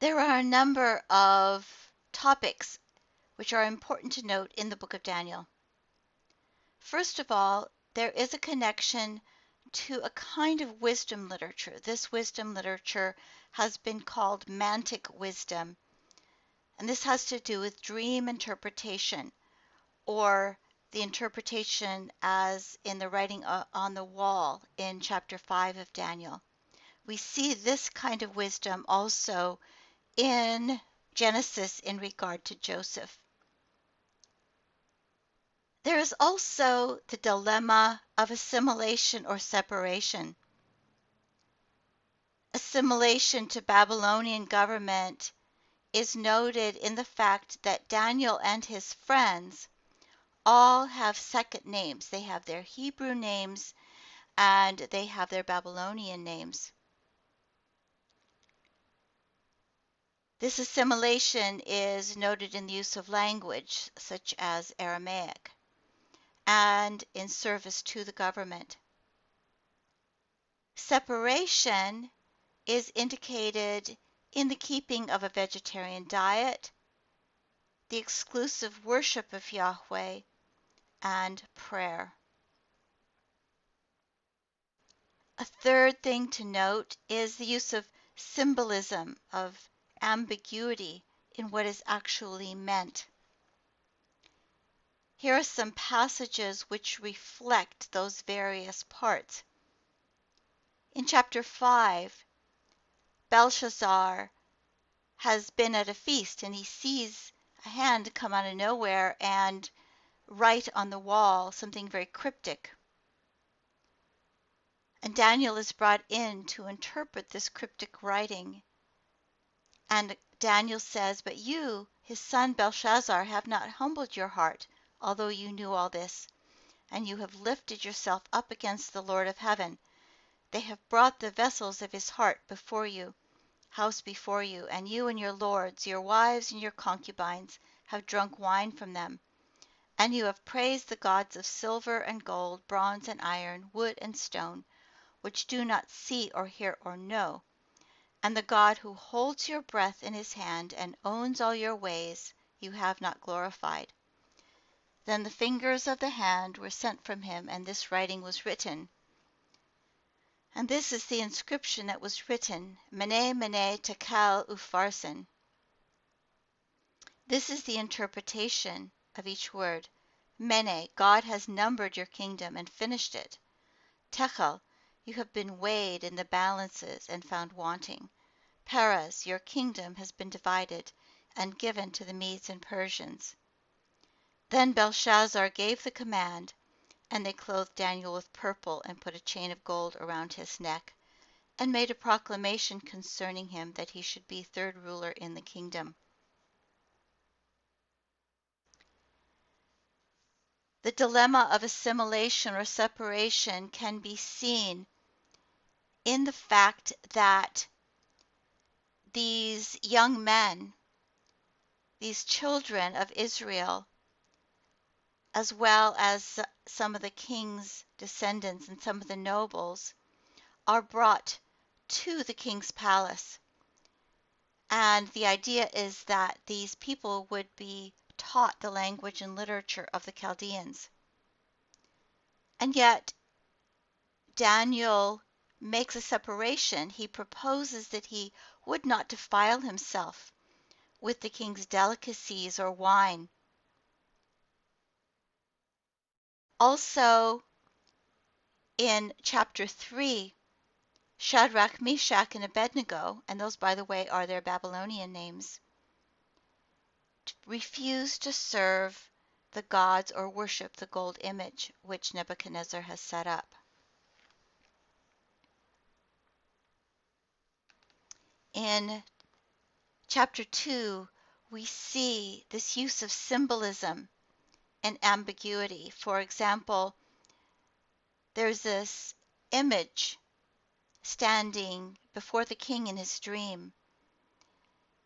There are a number of topics which are important to note in the book of Daniel. First of all, there is a connection to a kind of wisdom literature. This wisdom literature has been called mantic wisdom, and this has to do with dream interpretation, or the interpretation as in the writing on the wall in chapter 5 of Daniel. We see this kind of wisdom also in Genesis in regard to Joseph. There is also the dilemma of assimilation or separation. Assimilation to Babylonian government is noted in the fact that Daniel and his friends all have second names. They have their Hebrew names and they have their Babylonian names. This assimilation is noted in the use of language, such as Aramaic, and in service to the government. Separation is indicated in the keeping of a vegetarian diet, the exclusive worship of Yahweh, and prayer. A third thing to note is the use of symbolism, of ambiguity in what is actually meant. Here are some passages which reflect those various parts. In chapter 5, Belshazzar has been at a feast and he sees a hand come out of nowhere and write on the wall something very cryptic. And Daniel is brought in to interpret this cryptic writing. And Daniel says, "But you, his son Belshazzar, have not humbled your heart, although you knew all this, and you have lifted yourself up against the Lord of heaven. They have brought the vessels of his heart before you, house before you, and you and your lords, your wives and your concubines, have drunk wine from them. And you have praised the gods of silver and gold, bronze and iron, wood and stone, which do not see or hear or know. And the God who holds your breath in his hand and owns all your ways, you have not glorified." Then the fingers of the hand were sent from him, and this writing was written. And this is the inscription that was written, Mene, Mene, Tekel, Upharsin. This is the interpretation of each word. Mene, God has numbered your kingdom and finished it. Tekel, you have been weighed in the balances and found wanting. Peres, your kingdom has been divided and given to the Medes and Persians. Then Belshazzar gave the command, and they clothed Daniel with purple and put a chain of gold around his neck, and made a proclamation concerning him that he should be third ruler in the kingdom. The dilemma of assimilation or separation can be seen in the fact that these young men, these children of Israel, as well as some of the king's descendants and some of the nobles, are brought to the king's palace. And the idea is that these people would be taught the language and literature of the Chaldeans. And yet, Daniel makes a separation. He proposes that he would not defile himself with the king's delicacies or wine. Also, in chapter 3, Shadrach, Meshach, and Abednego, and those, by the way, are their Babylonian names, refuse to serve the gods or worship the gold image which Nebuchadnezzar has set up. In chapter 2, we see this use of symbolism and ambiguity. For example, there's this image standing before the king in his dream.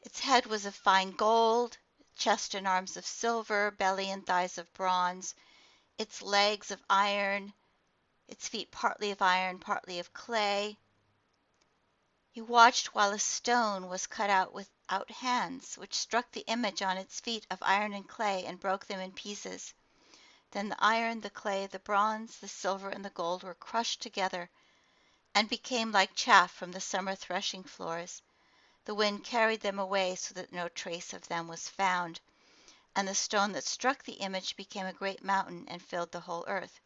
Its head was of fine gold, chest and arms of silver, belly and thighs of bronze, its legs of iron, its feet partly of iron, partly of clay. He watched while a stone was cut out hands, which struck the image on its feet of iron and clay, and broke them in pieces. Then the iron, the clay, the bronze, the silver, and the gold were crushed together, and became like chaff from the summer threshing floors. The wind carried them away, so that no trace of them was found. And the stone that struck the image became a great mountain and filled the whole earth.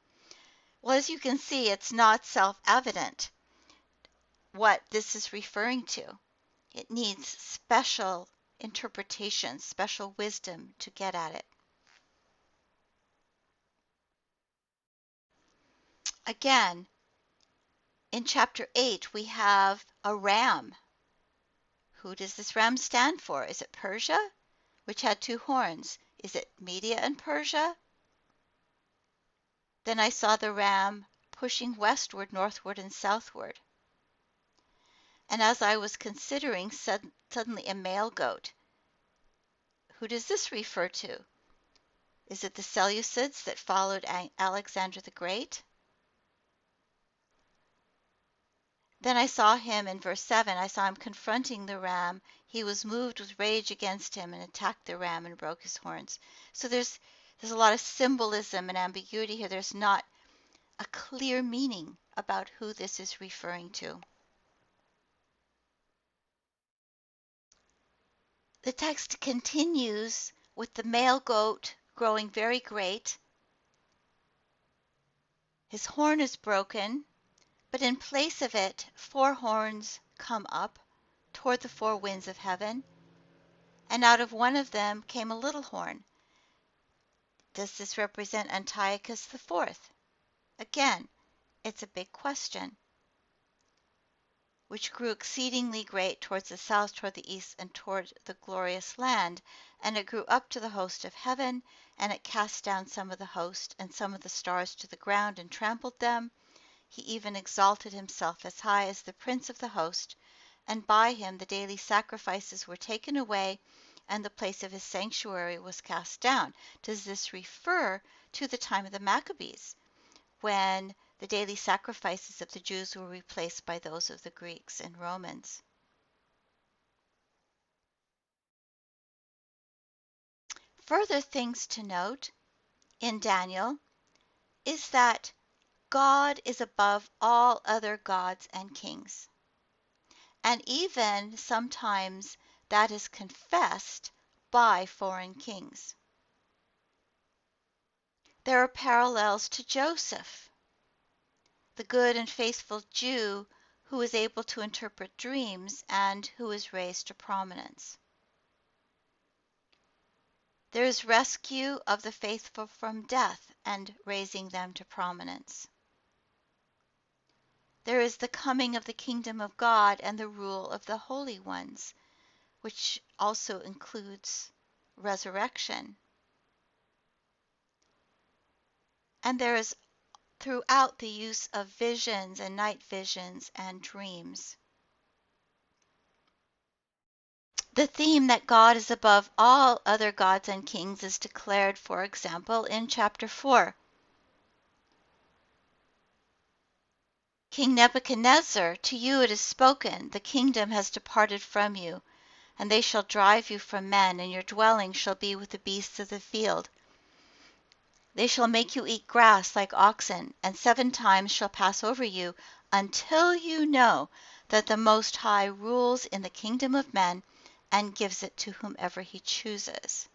Well, as you can see, it's not self-evident what this is referring to. It needs special interpretation, special wisdom to get at it. Again, in chapter 8, we have a ram. Who does this ram stand for? Is it Persia, which had 2 horns? Is it Media and Persia? Then I saw the ram pushing westward, northward, and southward. And as I was considering, suddenly a male goat. Who does this refer to? Is it the Seleucids that followed Alexander the Great? Then I saw him in verse 7, I saw him confronting the ram. He was moved with rage against him and attacked the ram and broke his horns. So there's a lot of symbolism and ambiguity here. There's not a clear meaning about who this is referring to. The text continues with the male goat growing very great. His horn is broken, but in place of it, 4 horns come up toward the 4 winds of heaven, and out of one of them came a little horn. Does this represent Antiochus IV? Again, it's a big question. Which grew exceedingly great towards the south, toward the east, and toward the glorious land. And it grew up to the host of heaven, and it cast down some of the host and some of the stars to the ground and trampled them. He even exalted himself as high as the prince of the host, and by him the daily sacrifices were taken away, and the place of his sanctuary was cast down. Does this refer to the time of the Maccabees, when the daily sacrifices of the Jews were replaced by those of the Greeks and Romans? Further things to note in Daniel is that God is above all other gods and kings. And even sometimes that is confessed by foreign kings. There are parallels to Joseph, the good and faithful Jew who is able to interpret dreams and who is raised to prominence. There is rescue of the faithful from death and raising them to prominence. There is the coming of the kingdom of God and the rule of the holy ones, which also includes resurrection. And there is throughout the use of visions and night visions and dreams. The theme that God is above all other gods and kings is declared, for example, in chapter 4. King Nebuchadnezzar, to you it is spoken, the kingdom has departed from you, and they shall drive you from men, and your dwelling shall be with the beasts of the field. They shall make you eat grass like oxen, and 7 times shall pass over you, until you know that the Most High rules in the kingdom of men and gives it to whomever he chooses.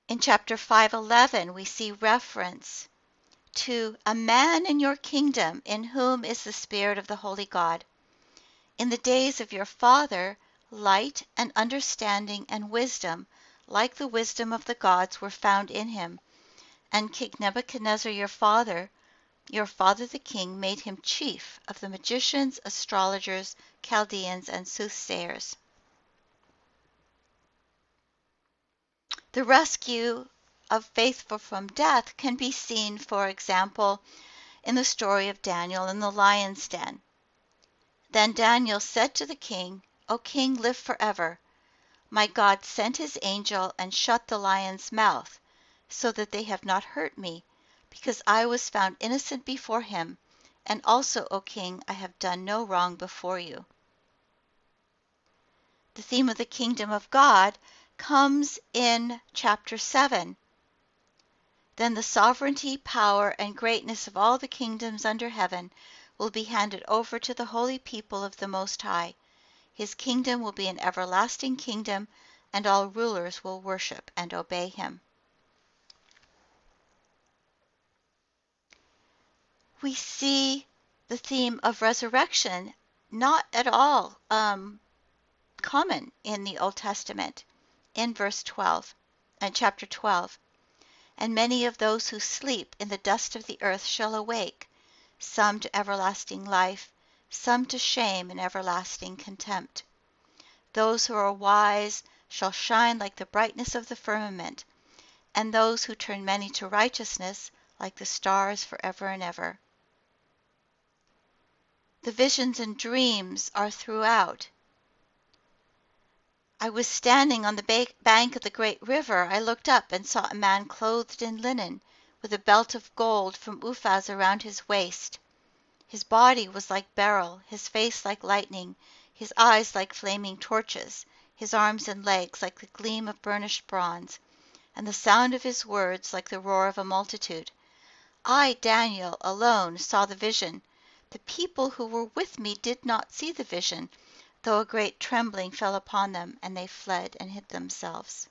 In chapter 5:11, we see reference to a man in your kingdom in whom is the Spirit of the Holy God. In the days of your father, light and understanding and wisdom, like the wisdom of the gods, were found in him. And King Nebuchadnezzar your father the king, made him chief of the magicians, astrologers, Chaldeans, and soothsayers. The rescue of faithful from death can be seen, for example, in the story of Daniel in the lion's den. Then Daniel said to the king, O king, live forever. My God sent his angel and shut the lion's mouth, so that they have not hurt me, because I was found innocent before him, and also, O king, I have done no wrong before you. The theme of the kingdom of God comes in chapter 7. Then the sovereignty, power, and greatness of all the kingdoms under heaven will be handed over to the holy people of the Most High. His kingdom will be an everlasting kingdom, and all rulers will worship and obey him. We see the theme of resurrection not at all common in the Old Testament. In verse 12, and chapter 12, and many of those who sleep in the dust of the earth shall awake, some to everlasting life, some to shame and everlasting contempt. Those who are wise shall shine like the brightness of the firmament, and those who turn many to righteousness like the stars forever and ever. The visions and dreams are throughout. I was standing on the bank of the great river. I looked up and saw a man clothed in linen, with a belt of gold from Uphaz around his waist. His body was like beryl, his face like lightning, his eyes like flaming torches, his arms and legs like the gleam of burnished bronze, and the sound of his words like the roar of a multitude. I, Daniel, alone saw the vision. The people who were with me did not see the vision, though a great trembling fell upon them, and they fled and hid themselves.